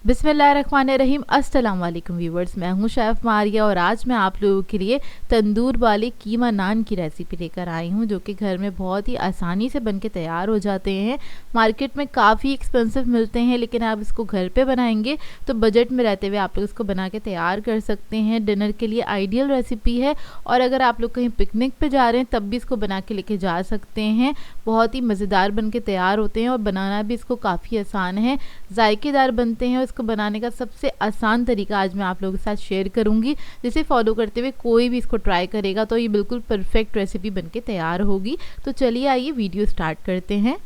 बिस्मिल्लाहिर्रहमानिर्रहीम। अस्सलाम वालेकुम व्यूवर्स, मैं हूं शेफ़ मारिया और आज मैं आप लोगों के लिए तंदूर वाले कीमा नान की रेसिपी लेकर आई हूं, जो कि घर में बहुत ही आसानी से बनके तैयार हो जाते हैं। मार्केट में काफ़ी एक्सपेंसिव मिलते हैं, लेकिन आप इसको घर पे बनाएंगे तो बजट में रहते हुए आप लोग इसको बना के तैयार कर सकते हैं। डिनर के लिए आइडियल रेसिपी है और अगर आप लोग कहीं पिकनिक पे जा रहे हैं तब भी इसको बना के लेके जा सकते हैं। बहुत ही मज़ेदार बन के तैयार होते हैं और बनाना भी इसको काफ़ी आसान है, जायकेदार बनते हैं। और इसको बनाने का सबसे आसान तरीका आज मैं आप लोगों के साथ शेयर करूंगी, जिसे फॉलो करते हुए कोई भी इसको ट्राई करेगा तो ये बिल्कुल परफेक्ट रेसिपी बनके तैयार होगी। तो चलिए आइए वीडियो स्टार्ट करते हैं।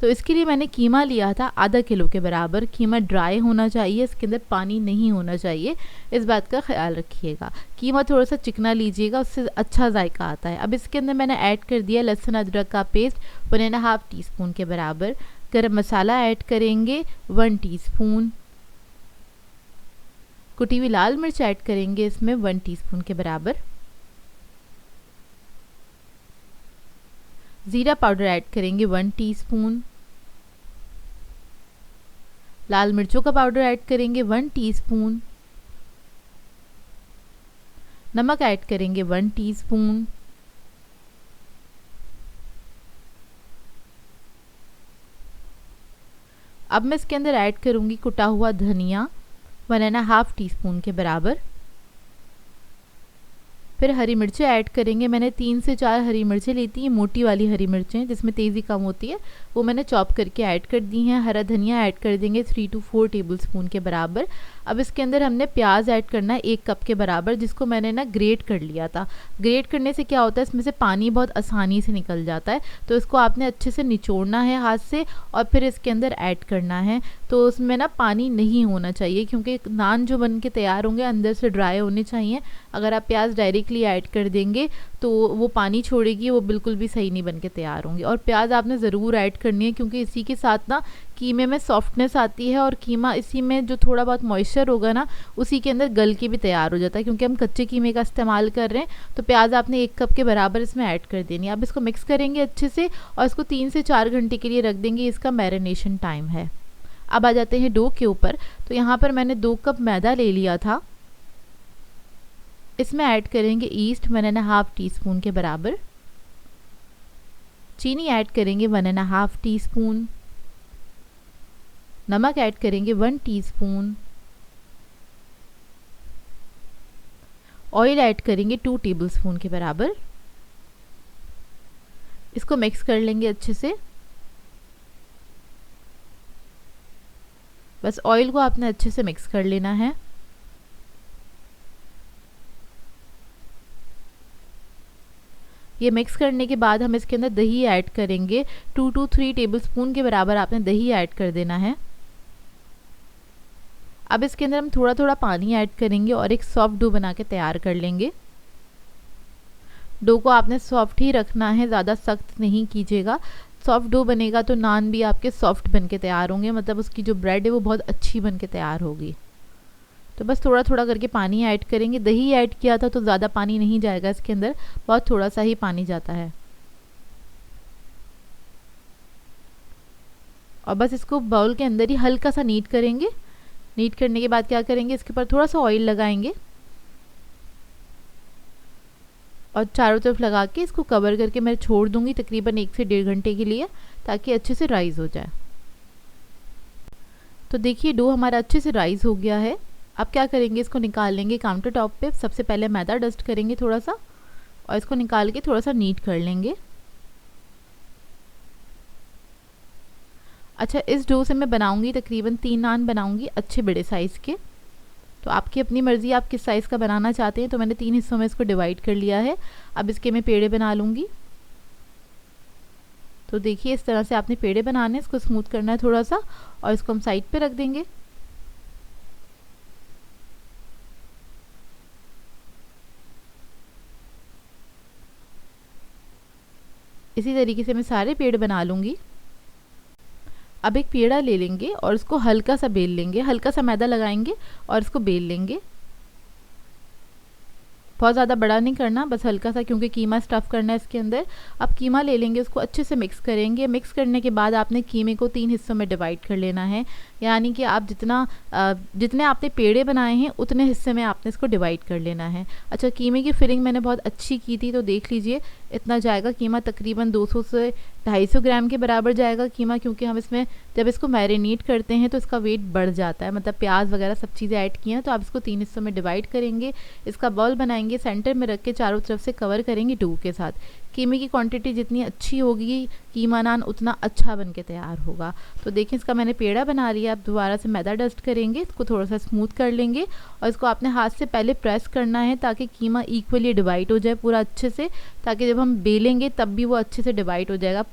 तो इसके लिए मैंने कीमा लिया था आधा किलो के बराबर। कीमा ड्राई होना चाहिए, इसके अंदर पानी नहीं होना चाहिए, इस बात का ख्याल रखिएगा। कीमा थोड़ा सा चिकना लीजिएगा, उससे अच्छा जायका आता है। अब इसके अंदर मैंने ऐड कर दिया लहसुन अदरक का पेस्ट 1.5 टीस्पून के बराबर। गरम मसाला ऐड करेंगे 1 टीस्पून। कुटी हुई लाल मिर्च ऐड करेंगे इसमें 1 टीस्पून के बराबर। ज़ीरा पाउडर ऐड करेंगे 1 टीस्पून। लाल मिर्चों का पाउडर ऐड करेंगे 1 टीस्पून। नमक ऐड करेंगे 1 टीस्पून। अब मैं इसके अंदर ऐड करूंगी कुटा हुआ धनिया 1.5 टीस्पून के बराबर। फिर हरी मिर्चें ऐड करेंगे। मैंने 3 से 4 हरी मिर्चें ली थी, ये मोटी वाली हरी मिर्चें जिसमें तेज़ी कम होती है, वो मैंने चॉप करके ऐड कर दी हैं। हरा धनिया ऐड कर देंगे 3 to 4 टेबलस्पून के बराबर। अब इसके अंदर हमने प्याज ऐड करना है 1 कप के बराबर, जिसको मैंने ना ग्रेट कर लिया था। ग्रेट करने से क्या होता है, इसमें से पानी बहुत आसानी से निकल जाता है, तो इसको आपने अच्छे से निचोड़ना है हाथ से और फिर इसके अंदर ऐड करना है। तो उसमें ना पानी नहीं होना चाहिए, क्योंकि नान जो बन के तैयार होंगे अंदर से ड्राई होने चाहिए। अगर आप प्याज डायरेक्टली ऐड कर देंगे तो वो पानी छोड़ेगी, वो बिल्कुल भी सही नहीं बन के तैयार होंगे। और प्याज आपने ज़रूर ऐड करनी है, क्योंकि इसी के साथ ना कीमे में सॉफ्टनेस आती है और कीमा इसी में जो थोड़ा बहुत मॉइस्चर होगा ना उसी के अंदर गल के भी तैयार हो जाता है। क्योंकि हम कच्चे कीमे का इस्तेमाल कर रहे हैं तो प्याज आपने 1 कप के बराबर इसमें ऐड कर देनी है। अब इसको मिक्स करेंगे अच्छे से और इसको 3 से 4 घंटे के लिए रख देंगे, इसका मैरिनेशन टाइम है। अब आ जाते हैं डो के ऊपर। तो यहाँ पर मैंने 2 कप मैदा ले लिया था, इसमें ऐड करेंगे ईस्ट 1.5 टीस्पून के बराबर। चीनी ऐड करेंगे 1.5 टीस्पून। नमक ऐड करेंगे 1 टीस्पून। ऑयल ऐड करेंगे 2 टेबलस्पून के बराबर। इसको मिक्स कर लेंगे अच्छे से। बस ऑयल को आपने अच्छे से मिक्स कर लेना है। ये मिक्स करने के बाद हम इसके अंदर दही ऐड करेंगे 2 to 3 टेबलस्पून के बराबर आपने दही ऐड कर देना है। अब इसके अंदर हम थोड़ा थोड़ा पानी ऐड करेंगे और एक सॉफ्ट डो बना के तैयार कर लेंगे। डो को आपने सॉफ्ट ही रखना है, ज़्यादा सख्त नहीं कीजिएगा। सॉफ्ट डो बनेगा तो नान भी आपके सॉफ्ट बन के तैयार होंगे, मतलब उसकी जो ब्रेड है वो बहुत अच्छी बन के तैयार होगी। तो बस थोड़ा थोड़ा करके पानी ऐड करेंगे। दही ऐड किया था तो ज़्यादा पानी नहीं जाएगा इसके अंदर, बहुत थोड़ा सा ही पानी जाता है। और बस इसको बाउल के अंदर ही हल्का सा नीट करेंगे। नीट करने के बाद क्या करेंगे, इसके ऊपर थोड़ा सा ऑयल लगाएंगे और चारों तरफ लगा के इसको कवर करके मैं छोड़ दूंगी तकरीबन 1 से 1.5 घंटे के लिए, ताकि अच्छे से राइज हो जाए। तो देखिए डो हमारा अच्छे से राइज हो गया है। अब क्या करेंगे, इसको निकाल लेंगे काउंटर टॉप पे। सबसे पहले मैदा डस्ट करेंगे थोड़ा सा और इसको निकाल के थोड़ा सा नीट कर लेंगे। अच्छा, इस डो से मैं बनाऊंगी तकरीबन 3 नान बनाऊंगी, अच्छे बड़े साइज़ के। तो आपकी अपनी मर्ज़ी, आप किस साइज़ का बनाना चाहते हैं। तो मैंने 3 हिस्सों में इसको डिवाइड कर लिया है। अब इसके मैं पेड़े बना लूँगी। तो देखिए इस तरह से आपने पेड़े बनाने, इसको स्मूथ करना है थोड़ा सा और इसको हम साइड पे रख देंगे। इसी तरीके से मैं सारे पेड़ बना लूँगी। अब एक पेड़ा ले लेंगे और इसको हल्का सा बेल लेंगे, हल्का सा मैदा लगाएंगे और इसको बेल लेंगे। बहुत ज़्यादा बड़ा नहीं करना, बस हल्का सा, क्योंकि कीमा स्टफ़ करना है इसके अंदर। अब कीमा ले लेंगे, उसको अच्छे से मिक्स करेंगे। मिक्स करने के बाद आपने कीमे को 3 हिस्सों में डिवाइड कर लेना है। यानी कि आप जितने आपने पेड़े बनाए हैं उतने हिस्से में आपने इसको डिवाइड कर लेना है। अच्छा, कीमे की फिलिंग मैंने बहुत अच्छी की थी, तो देख लीजिए इतना जाएगा कीमा, तकरीबन 200 से 250 ग्राम के बराबर जाएगा कीमा, क्योंकि हम इसमें जब इसको मैरिनेट करते हैं तो इसका वेट बढ़ जाता है, मतलब प्याज वगैरह सब चीज़ें ऐड की हैं। तो आप इसको 3 हिस्सों में डिवाइड करेंगे, इसका बॉल बनाएंगे, सेंटर में रख के चारों तरफ से कवर करेंगे डो के साथ। कीमे की क्वांटिटी जितनी अच्छी होगी कीमा नान उतना अच्छा बन के तैयार होगा। तो देखिए इसका मैंने पेड़ा बना लिया। आप दोबारा से मैदा डस्ट करेंगे, इसको थोड़ा सा स्मूथ कर लेंगे और इसको आपने हाथ से पहले प्रेस करना है ताकि कीमा इक्वली डिवाइड हो जाए पूरा अच्छे से, ताकि जब हम बेलेंगे तब भी वो अच्छे से डिवाइड हो जाएगा,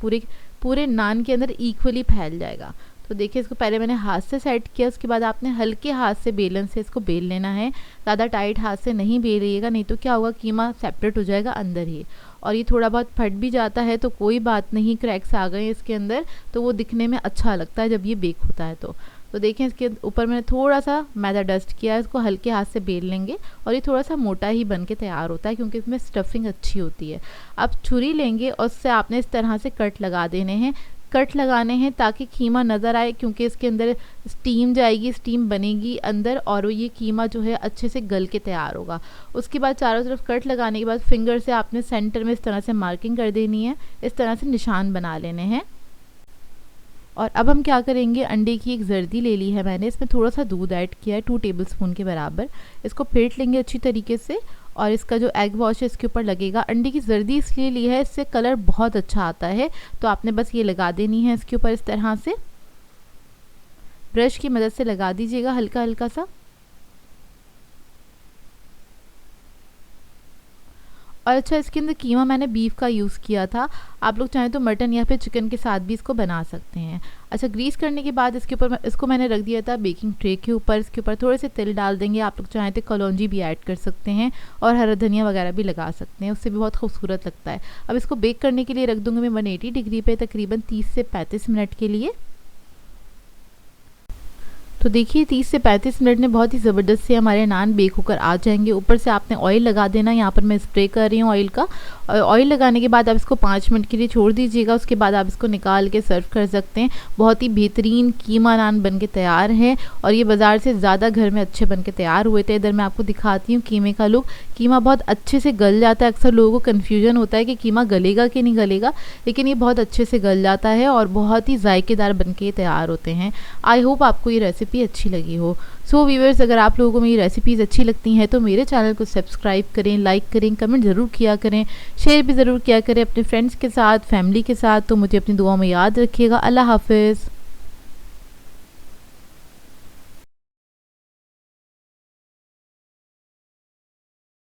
पूरे नान के अंदर इक्वली फैल जाएगा। तो देखिए इसको पहले मैंने हाथ से सेट किया, उसके बाद आपने हल्के हाथ से बेलन से इसको बेल लेना है। ज़्यादा टाइट हाथ से नहीं बेलिएगा, नहीं तो क्या होगा कीमा सेपरेट हो जाएगा अंदर ही। और ये थोड़ा बहुत फट भी जाता है तो कोई बात नहीं, क्रैक्स आ गए इसके अंदर तो वो दिखने में अच्छा लगता है जब ये बेक होता है। तो देखिए इसके ऊपर मैंने थोड़ा सा मैदा डस्ट किया है, इसको हल्के हाथ से बेल लेंगे और ये थोड़ा सा मोटा ही बन के तैयार होता है क्योंकि इसमें स्टफिंग अच्छी होती है। अब छुरी लेंगे और उससे आपने इस तरह से कट लगा देने हैं, कट लगाने हैं ताकि कीमा नज़र आए, क्योंकि इसके अंदर स्टीम जाएगी, स्टीम बनेगी अंदर और ये कीमा जो है अच्छे से गल के तैयार होगा। उसके बाद चारों तरफ कट लगाने के बाद फिंगर से आपने सेंटर में इस तरह से मार्किंग कर देनी है, इस तरह से निशान बना लेने हैं। और अब हम क्या करेंगे, अंडे की एक जर्दी ले ली है मैंने, इसमें थोड़ा सा दूध ऐड किया है 2 टेबलस्पून के बराबर। इसको फेंट लेंगे अच्छी तरीके से और इसका जो एग वॉश है इसके ऊपर लगेगा। अंडे की जर्दी इसलिए ली है, इससे कलर बहुत अच्छा आता है, तो आपने बस ये लगा देनी है इसके ऊपर इस तरह से, ब्रश की मदद से लगा दीजिएगा हल्का हल्का सा। और अच्छा, इसके अंदर कीमा मैंने बीफ का यूज़ किया था, आप लोग चाहें तो मटन या फिर चिकन के साथ भी इसको बना सकते हैं। अच्छा, ग्रीस करने के बाद इसके ऊपर इसको मैंने रख दिया था बेकिंग ट्रे के ऊपर, इसके ऊपर थोड़े से तिल डाल देंगे, आप लोग चाहें तो कलौंजी भी ऐड कर सकते हैं और हरा धनिया वगैरह भी लगा सकते हैं, उससे भी बहुत खूबसूरत लगता है। अब इसको बेक करने के लिए रख दूँगी मैं 180 डिग्री पे तकरीबन 30 से 35 मिनट के लिए। तो देखिए 30 से 35 मिनट में बहुत ही ज़बरदस्त से हमारे नान बेक होकर आ जाएंगे। ऊपर से आपने ऑयल लगा देना, यहाँ पर मैं स्प्रे कर रही हूँ ऑयल का। ऑयल लगाने के बाद आप इसको 5 मिनट के लिए छोड़ दीजिएगा, उसके बाद आप इसको निकाल के सर्व कर सकते हैं। बहुत ही बेहतरीन कीमा नान बन के तैयार है और ये बाज़ार से ज़्यादा घर में अच्छे बन के तैयार हुए थे। इधर मैं आपको दिखाती हूँ कीमे का लुक। कीमा बहुत अच्छे से गल जाता है, अक्सर लोगों को कन्फ्यूजन होता है कि कीमा गलेगा कि नहीं गलेगा, लेकिन ये बहुत अच्छे से गल जाता है और बहुत ही जायकेदार बन के तैयार होते हैं। आई होप आपको ये रेसिपी अच्छी लगी हो। सो व्यूअर्स, अगर आप लोगों को मेरी रेसिपीज़ अच्छी लगती हैं तो मेरे चैनल को सब्सक्राइब करें, लाइक करें, कमेंट ज़रूर किया करें, शेयर भी ज़रूर किया करें अपने फ्रेंड्स के साथ, फैमिली के साथ। तो मुझे अपनी दुआ में याद रखिएगा। अल्लाह हाफिज़।